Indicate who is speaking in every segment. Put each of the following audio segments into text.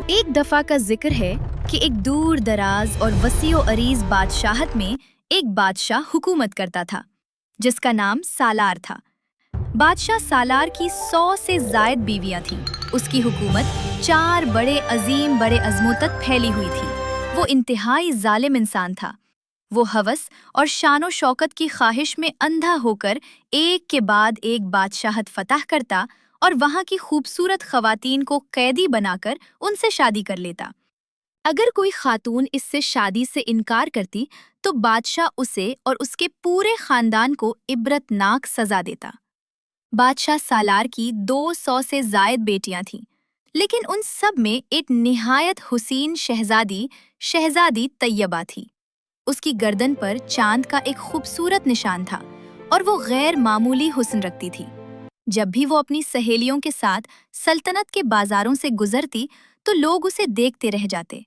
Speaker 1: ایک دفعہ کا ذکر ہے کہ ایک دور دراز اور وسیع و عریض بادشاہت میں ایک بادشاہ حکومت کرتا تھا جس کا نام سالار تھا۔ بادشاہ سالار کی 100 سے زائد بیویاں تھیں۔ اس کی حکومت 4 بڑے عظموں تک پھیلی ہوئی تھی۔ وہ انتہائی ظالم انسان تھا۔ وہ ہوس اور شان و شوکت کی خواہش میں اندھا ہو کر ایک کے بعد ایک بادشاہت فتح کرتا اور وہاں کی خوبصورت خواتین کو قیدی بنا کر ان سے شادی کر لیتا۔ اگر کوئی خاتون اس سے شادی سے انکار کرتی تو بادشاہ اسے اور اس کے پورے خاندان کو عبرتناک سزا دیتا۔ بادشاہ سالار کی 200 سے زائد بیٹیاں تھیں، لیکن ان سب میں ایک نہایت حسین شہزادی طیبہ تھی۔ اس کی گردن پر چاند کا ایک خوبصورت نشان تھا اور وہ غیر معمولی حسن رکھتی تھی۔ جب بھی وہ اپنی سہیلیوں کے ساتھ سلطنت کے بازاروں سے گزرتی تو لوگ اسے دیکھتے رہ جاتے۔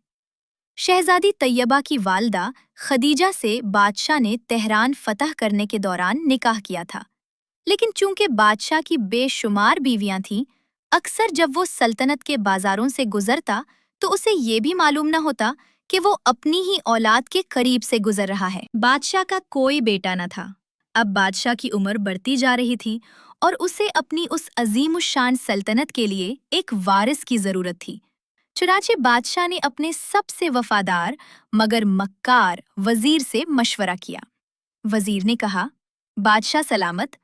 Speaker 1: شہزادی طیبہ کی والدہ خدیجہ سے بادشاہ نے تہران فتح کرنے کے دوران نکاح کیا تھا، لیکن چونکہ بادشاہ کی بے شمار بیویاں تھیں، اکثر جب وہ سلطنت کے بازاروں سے گزرتا تو اسے یہ بھی معلوم نہ ہوتا کہ وہ اپنی ہی اولاد کے قریب سے گزر رہا ہے۔ بادشاہ کا کوئی بیٹا نہ تھا۔ اب بادشاہ کی عمر بڑھتی جا رہی تھی اور اسے اپنی اس عظیم الشان سلطنت کے لیے ایک وارث کی ضرورت تھی۔ چنانچہ بادشاہ نے اپنے سب سے وفادار مگر مکار وزیر سے مشورہ کیا۔ وزیر نے کہا، بادشاہ سلامت،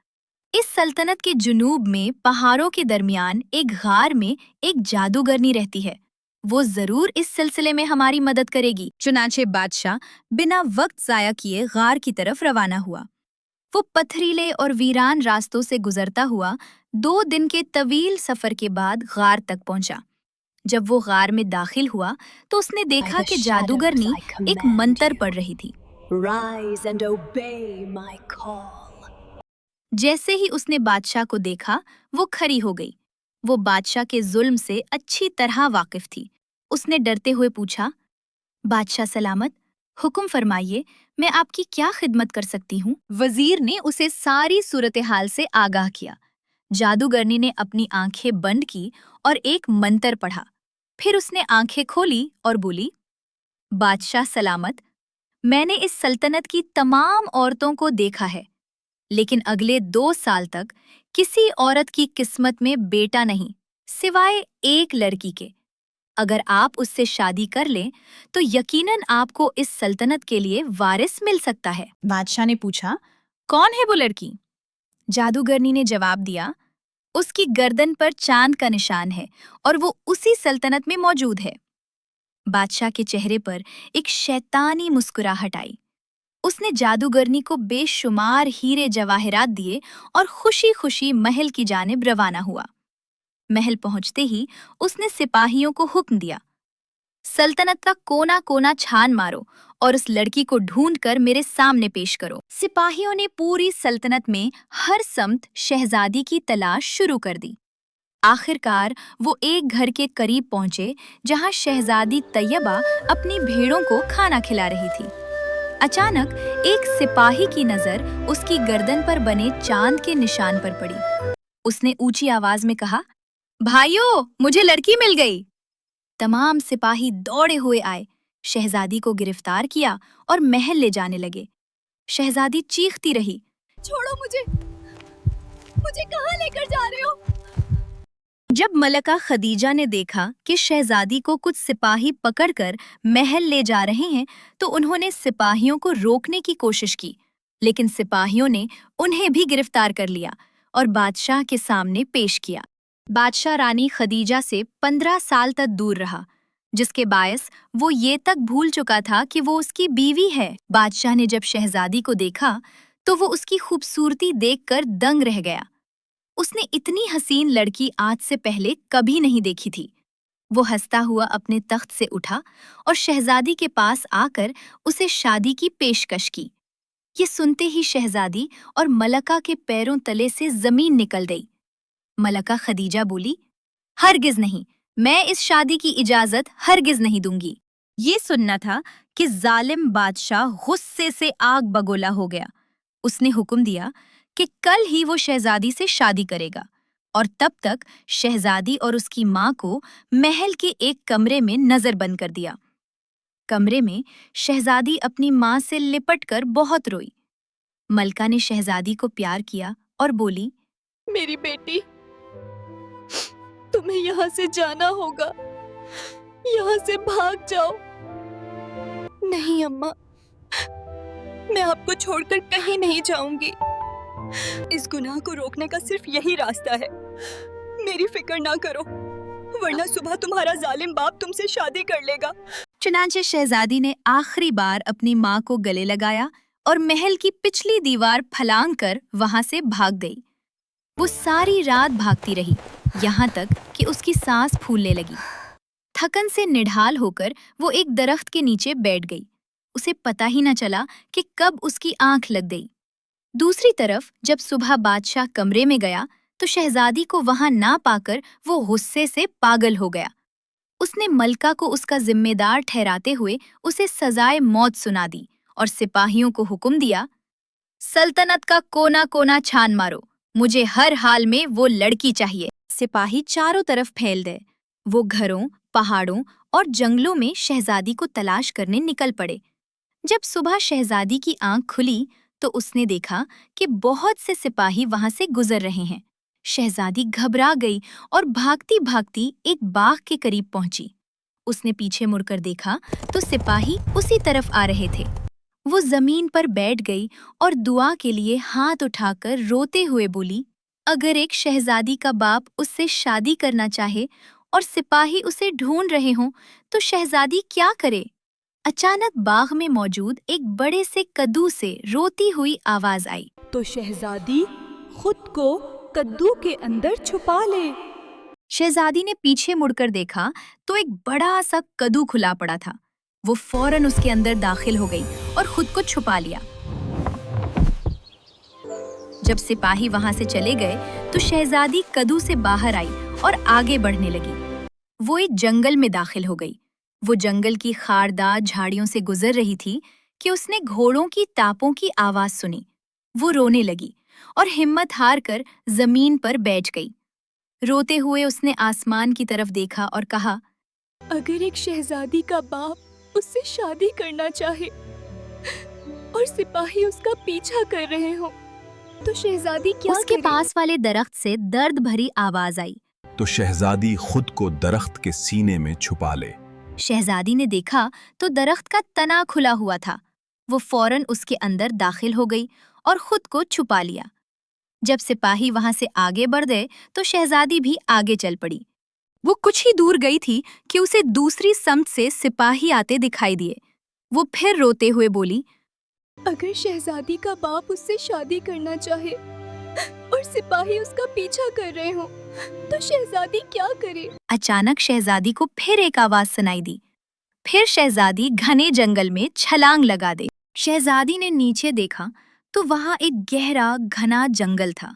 Speaker 1: اس سلطنت کے جنوب میں پہاڑوں کے درمیان ایک غار میں ایک جادوگرنی رہتی ہے۔ وہ ضرور اس سلسلے میں ہماری مدد کرے گی۔ چنانچہ بادشاہ بنا وقت ضائع کیے غار کی طرف روانہ ہوا۔ وہ پتھریلے اور ویران راستوں سے گزرتا ہوا 2 دن کے طویل سفر کے بعد غار تک پہنچا۔ جب وہ غار میں داخل ہوا تو اس نے دیکھا کہ جادوگرنی ایک منتر پڑھ رہی تھی۔
Speaker 2: Rise and obey my call.
Speaker 1: جیسے ہی اس نے بادشاہ کو دیکھا وہ کھڑی ہو گئی۔ وہ بادشاہ کے ظلم سے اچھی طرح واقف تھی۔ اس نے ڈرتے ہوئے پوچھا، بادشاہ سلامت، حکم فرمائیے، میں آپ کی کیا خدمت کر سکتی ہوں؟ وزیر نے اسے ساری صورتحال سے آگاہ کیا۔ جادوگرنی نے اپنی آنکھیں بند کی اور ایک منتر پڑھا۔ پھر اس نے آنکھیں کھولی اور بولی، بادشاہ سلامت، میں نے اس سلطنت کی تمام عورتوں کو دیکھا ہے، لیکن اگلے 2 سال تک کسی عورت کی قسمت میں بیٹا نہیں سوائے ایک لڑکی کے۔ اگر آپ اس سے شادی کر لیں تو یقیناً آپ کو اس سلطنت کے لیے وارث مل سکتا ہے۔ بادشاہ نے پوچھا، کون ہے وہ لڑکی؟ جادوگرنی نے جواب دیا، اس کی گردن پر چاند کا نشان ہے اور وہ اسی سلطنت میں موجود ہے۔ بادشاہ کے چہرے پر ایک شیطانی مسکراہٹ آئی۔ اس نے جادوگرنی کو بے شمار ہیرے جواہرات دیے اور خوشی خوشی محل کی جانب روانہ ہوا۔ محل پہنچتے ہی اس نے سپاہیوں کو حکم دیا، سلطنت کا کونا کونا چھان مارو اور اس لڑکی کو ڈھونڈ کر میرے سامنے پیش کرو۔ سپاہیوں نے پوری سلطنت میں ہر سمت شہزادی کی تلاش شروع کر دی۔ آخر کار وہ ایک گھر کے قریب پہنچے جہاں شہزادی طیبہ اپنی بھیڑوں کو کھانا کھلا رہی تھی۔ اچانک ایک سپاہی کی نظر اس کی گردن پر بنے چاند کے نشان پر پڑی۔ اس نے اونچی آواز میں کہا، بھائیو، مجھے لڑکی مل گئی۔ تمام سپاہی دوڑے ہوئے آئے، شہزادی کو گرفتار کیا اور محل لے جانے لگے۔ شہزادی چیختی رہی،
Speaker 2: چھوڑو مجھے کہاں لے کر جا رہے ہو؟
Speaker 1: جب ملکہ خدیجہ نے دیکھا کہ شہزادی کو کچھ سپاہی پکڑ کر محل لے جا رہے ہیں تو انہوں نے سپاہیوں کو روکنے کی کوشش کی، لیکن سپاہیوں نے انہیں بھی گرفتار کر لیا اور بادشاہ کے سامنے پیش کیا۔ بادشاہ رانی خدیجہ سے 15 سال تک دور رہا، جس کے باعث وہ یہ تک بھول چکا تھا کہ وہ اس کی بیوی ہے۔ بادشاہ نے جب شہزادی کو دیکھا تو وہ اس کی خوبصورتی دیکھ کر دنگ رہ گیا۔ اس نے اتنی حسین لڑکی آج سے پہلے کبھی نہیں دیکھی تھی۔ وہ ہنستا ہوا اپنے تخت سے اٹھا اور شہزادی کے پاس آ کر اسے شادی کی پیشکش کی۔ یہ سنتے ہی شہزادی اور ملکہ کے پیروں تلے سے زمین نکل گئی۔ ملکہ خدیجہ بولی، ہرگز نہیں، میں اس شادی کی اجازت ہرگز نہیں دوں گی۔ یہ سننا تھا کہ ظالم بادشاہ غصے سے آگ بگولا ہو گیا۔ اس نے حکم دیا کہ کل ہی وہ شہزادی سے شادی کرے گا۔ और तब तक शहजादी और उसकी माँ को महल के एक कमरे में नजर बंद कर दिया। कमरे में शहजादी अपनी माँ से लिपट कर बहुत रोई। मलका ने शहजादी को प्यार किया और बोली,
Speaker 2: मेरी बेटी, तुम्हें यहाँ से जाना होगा, यहाँ से भाग जाओ। नहीं अम्मा, मैं आपको छोड़कर कहीं नहीं जाऊंगी। इस गुनाह को रोकने का सिर्फ यही रास्ता है। मेरी फिक्र ना करो, वरना सुबह तुम्हारा जालिम बाप तुमसे शादी कर लेगा।
Speaker 1: चुनांचे शहजादी ने आखिरी बार अपनी माँ को गले लगाया और महल की पिछली दीवार फलांग कर वहां से भाग गई। वो सारी रात भागती रही, यहाँ तक कि उसकी सांस फूलने लगी। थकन से निढाल होकर वो एक दरख्त के नीचे बैठ गई। उसे पता ही न चला कि कब उसकी आंख लग गई। दूसरी तरफ जब सुबह बादशाह कमरे में गया तो शहजादी को वहां ना पाकर वो गुस्से से पागल हो गया। उसने मलका को उसका जिम्मेदार ठहराते हुए उसे सजाए मौत सुना दी और सिपाहियों को हुक्म दिया, सल्तनत का कोना कोना छान मारो, मुझे हर हाल में वो लड़की चाहिए। सिपाही चारों तरफ फैल गए। वो घरों, पहाड़ों और जंगलों में शहजादी को तलाश करने निकल पड़े। जब सुबह शहजादी की आंख खुली तो उसने देखा कि बहुत से सिपाही वहां से गुजर रहे हैं। शहजादी घबरा गई और भागती भागती एक बाग के करीब पहुंची। उसने पीछे मुड़कर देखा तो सिपाही उसी तरफ आ रहे थे। वो जमीन पर बैठ गई और दुआ के लिए हाथ उठाकर रोते हुए बोली, अगर एक शहजादी का बाप उससे शादी करना चाहे और सिपाही उसे ढूंढ रहे हों तो शहजादी क्या करे। अचानक बाग में मौजूद एक बड़े से कद्दू से रोती हुई आवाज आई,
Speaker 2: तो शहजादी खुद को कद्दू के अंदर छुपा ले।
Speaker 1: शहजादी ने पीछे मुड़कर देखा तो एक बड़ा सा कद्दू खुला पड़ा था। वो फौरन उसके अंदर दाखिल हो गई और खुद को छुपा लिया। जब सिपाही वहां से चले गए तो शहजादी कद्दू से बाहर आई और आगे बढ़ने लगी। वो एक जंगल में दाखिल हो गई। वो जंगल की खारदार झाड़ियों से गुजर रही थी कि उसने घोड़ों की टापों की आवाज सुनी। वो रोने लगी और हिम्मत हार कर जमीन पर बैठ गई। रोते हुए उसने आसमान की तरफ देखा और कहा,
Speaker 2: अगर एक शहजादी का बाप उससे शादी करना चाहे और सिपाही उसका पीछा कर रहे हो तो शहजादी क्या
Speaker 1: उसके
Speaker 2: करे?
Speaker 1: पास वाले दरख्त से दर्द भरी आवाज आई,
Speaker 3: तो शहजादी खुद को दरख्त के सीने में छुपा ले।
Speaker 1: शहजादी ने देखा तो दरख्त का तना खुला हुआ था। वो फौरन उसके अंदर दाखिल हो गई और खुद को छुपा लिया। जब सिपाही वहां से आगे बढ़ गए तो शहजादी भी आगे चल पड़ी। वो कुछ ही दूर गई थी कि उसे दूसरी समत से सिपाही आते दिखाई दिए। वो फिर रोते हुए बोली,
Speaker 2: अगर शहजादी का बाप उससे शादी करना चाहे और सिपाही उसका पीछा कर रहे हो तो शहजादी क्या करे?
Speaker 1: अचानक शहजादी को फिर एक आवाज सुनाई दी। फिर शहजादी घने जंगल में छलांग लगा दी। शहजादी ने नीचे देखा तो वहां एक गहरा घना जंगल था।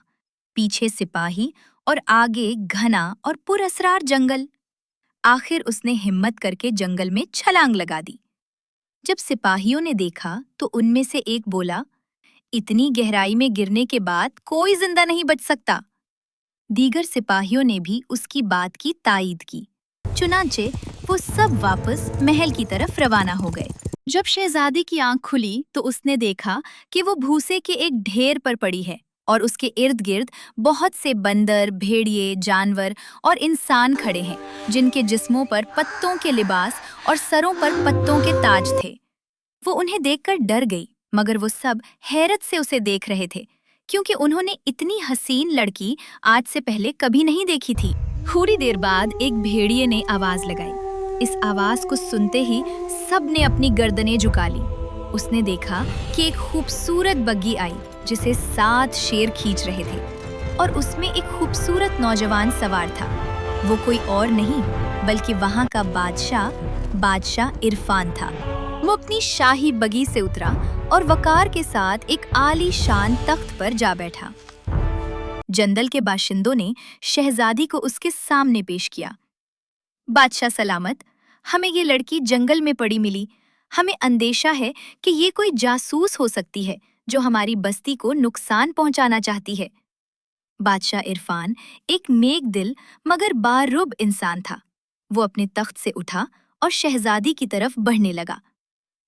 Speaker 1: पीछे सिपाही और आगे घना और पुरअसरार जंगल। आखिर उसने हिम्मत करके जंगल में छलांग लगा दी। जब सिपाहियों ने देखा तो उनमें से एक बोला, इतनी गहराई में गिरने के बाद कोई जिंदा नहीं बच सकता। दीगर सिपाहियों ने भी उसकी बात की तायीद की। चुनांचे वो सब वापस महल की तरफ रवाना हो गए। जब शहजादी की आंख खुली तो उसने देखा कि वो भूसे के एक ढेर पर पड़ी है और उसके इर्द गिर्द बहुत से बंदर, भेड़िए, जानवर और इंसान खड़े हैं, जिनके जिस्मों पर पत्तों के लिबास और सरों पर पत्तों के ताज थे। वो उन्हें देखकर डर गई, मगर वो सब हैरत से उसे देख रहे थे, क्योंकि उन्होंने इतनी हसीन लड़की आज से पहले कभी नहीं देखी थी। थोड़ी देर बाद एक भेड़िए ने आवाज लगाई। इस आवाज को सुनते ही सब ने अपनी गर्दनें झुका ली। उसने देखा कि एक खूबसूरत बग्गी आई जिसे 7 शेर खींच रहे थे और उसमें एक खूबसूरत नौजवान सवार था। वो कोई और नहीं बल्कि वहां का बादशाह इरफान था। वो अपनी शाही बगी से उतरा और वकार के साथ एक आलीशान तख्त पर जा बैठा। जंगल के बाशिंदों ने शहजादी को उसके सामने पेश किया। बादशाह सलामत, हमें ये लड़की जंगल में पड़ी मिली। हमें अंदेशा है कि ये कोई जासूस हो सकती है जो हमारी बस्ती को नुकसान पहुंचाना चाहती है। बादशाह इरफान एक नेक दिल मगर बारूब इंसान था। वो अपने तख्त से उठा और शहजादी की तरफ बढ़ने लगा।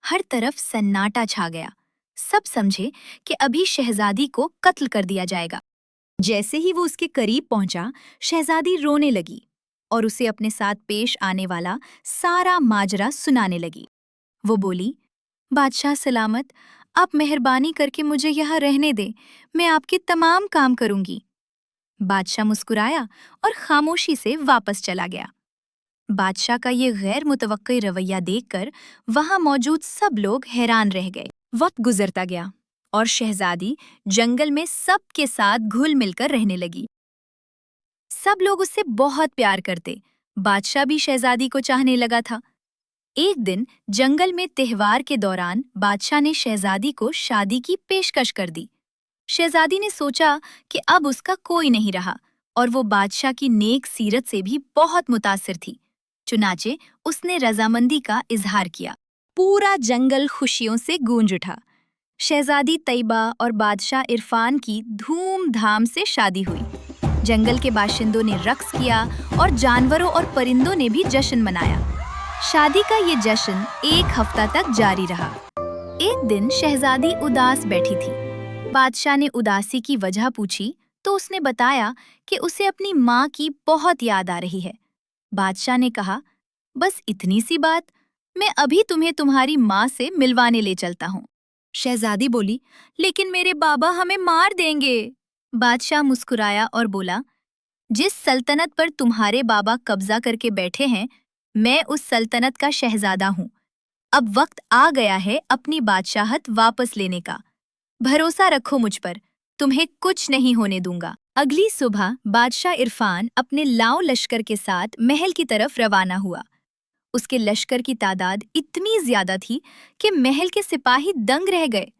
Speaker 1: हर तरफ सन्नाटा छा गया। सब समझे कि अभी शहजादी को कत्ल कर दिया जाएगा। जैसे ही वो उसके करीब पहुंचा, शहजादी रोने लगी और उसे अपने साथ पेश आने वाला सारा माजरा सुनाने लगी। वो बोली, बादशाह सलामत, आप मेहरबानी करके मुझे यहाँ रहने दें, मैं आपके तमाम काम करूंगी। बादशाह मुस्कुराया और खामोशी से वापस चला गया। बादशाह का ये गैर मुतवक्की रवैया देखकर वहां मौजूद सब लोग हैरान रह गए। वक्त गुजरता गया और शहजादी जंगल में सबके साथ घुल मिलकर रहने लगी। सब लोग उससे बहुत प्यार करते। बादशाह भी शहजादी को चाहने लगा था। एक दिन जंगल में त्योहार के दौरान बादशाह ने शहजादी को शादी की पेशकश कर दी। शहजादी ने सोचा कि अब उसका कोई नहीं रहा और वो बादशाह की नेक सीरत से भी बहुत मुतासिर थी। चुनाचे उसने रजामंदी का इजहार किया। पूरा जंगल खुशियों से गूंज उठा। शहजादी तैयबा और बादशाह इरफान की धूमधाम से शादी हुई। जंगल के बाशिंदों ने रक्स किया और जानवरों और परिंदों ने भी जश्न मनाया। शादी का ये जश्न 1 हफ्ता तक जारी रहा। एक दिन शहजादी उदास बैठी थी। बादशाह ने उदासी की वजह पूछी तो उसने बताया कि उसे अपनी माँ की बहुत याद आ रही है। बादशाह ने कहा, बस इतनी सी बात, मैं अभी तुम्हें तुम्हारी माँ से मिलवाने ले चलता हूँ। शहजादी बोली, लेकिन मेरे बाबा हमें मार देंगे। बादशाह मुस्कुराया और बोला, जिस सल्तनत पर तुम्हारे बाबा कब्जा करके बैठे हैं, मैं उस सल्तनत का शहजादा हूँ। अब वक्त आ गया है अपनी बादशाहत वापस लेने का। भरोसा रखो मुझ पर, तुम्हें कुछ नहीं होने दूंगा। अगली सुबह बादशाह इरफान अपने लाओ लश्कर के साथ महल की तरफ रवाना हुआ। उसके लश्कर की तादाद इतनी ज्यादा थी कि महल के सिपाही दंग रह गए।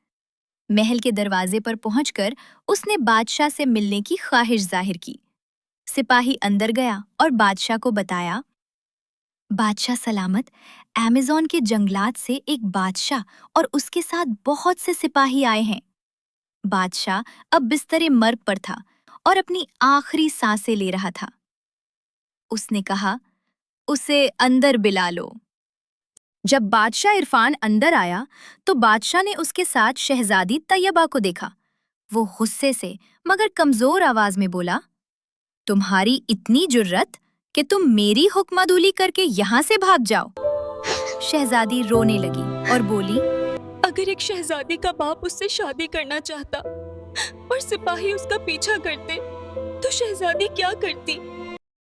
Speaker 1: महल के दरवाजे पर पहुंचकर उसने बादशाह से मिलने की ख्वाहिश जाहिर की। सिपाही अंदर गया और बादशाह को बताया, बादशाह सलामत, अमेज़न के जंगलात से एक बादशाह और उसके साथ बहुत से सिपाही आए हैं। बादशाह अब बिस्तरे मर्ग पर था और अपनी आखिरी सांसें ले रहा था। उसने कहा, उसे अंदर बिला लो। जब बादशाह इरफान अंदर आया तो बादशाह ने उसके साथ शहजादी तैयबा को देखा। वो गुस्से से मगर कमजोर आवाज में बोला, तुम्हारी इतनी जुर्रत कि तुम मेरी हुक्मादुली करके यहाँ से भाग जाओ। शहजादी रोने लगी और बोली,
Speaker 2: अगर एक शहजादी का बाप उससे शादी करना चाहता और सिपाही उसका पीछा करते तो शहजादी क्या करती?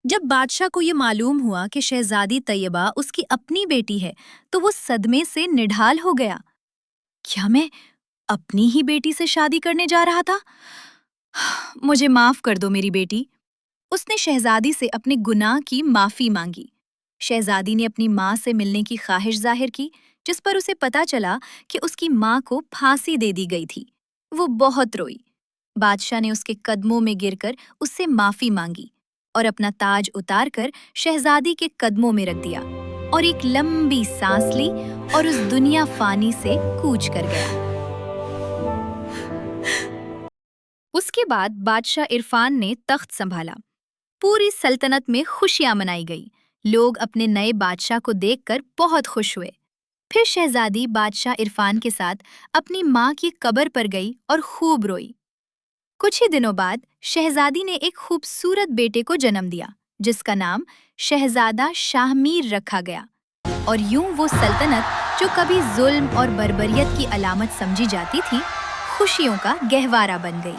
Speaker 1: जब बादशाह को ये मालूम हुआ कि शहजादी तैयबा उसकी अपनी बेटी है तो वो सदमे से निढाल हो गया। क्या मैं अपनी ही बेटी से शादी करने जा रहा था? मुझे माफ कर दो मेरी बेटी। उसने शहजादी से अपने गुनाह की माफी मांगी। शहजादी ने अपनी माँ से मिलने की ख्वाहिश जाहिर की, जिस पर उसे पता चला कि उसकी माँ को फांसी दे दी गई थी। वो बहुत रोई। बादशाह ने उसके कदमों में गिरकर उससे माफी मांगी और अपना ताज उतारकर शहजादी के कदमों में रख दिया और एक लंबी सांस ली और उस दुनिया फानी से कूच कर गया। उसके बाद बादशाह इरफान ने तख्त संभाला। पूरी सल्तनत में खुशियां मनाई गई। लोग अपने नए बादशाह को देखकर बहुत खुश हुए। फिर शहजादी बादशाह इरफान के साथ अपनी माँ की कब्र पर गई और खूब रोई। कुछ ही दिनों बाद शहजादी ने एक खूबसूरत बेटे को जन्म दिया, जिसका नाम शहजादा शाहमीर रखा गया। और यूं वो सल्तनत जो कभी जुल्म और बर्बरियत की अलामत समझी जाती थी, खुशियों का गहवारा बन गई।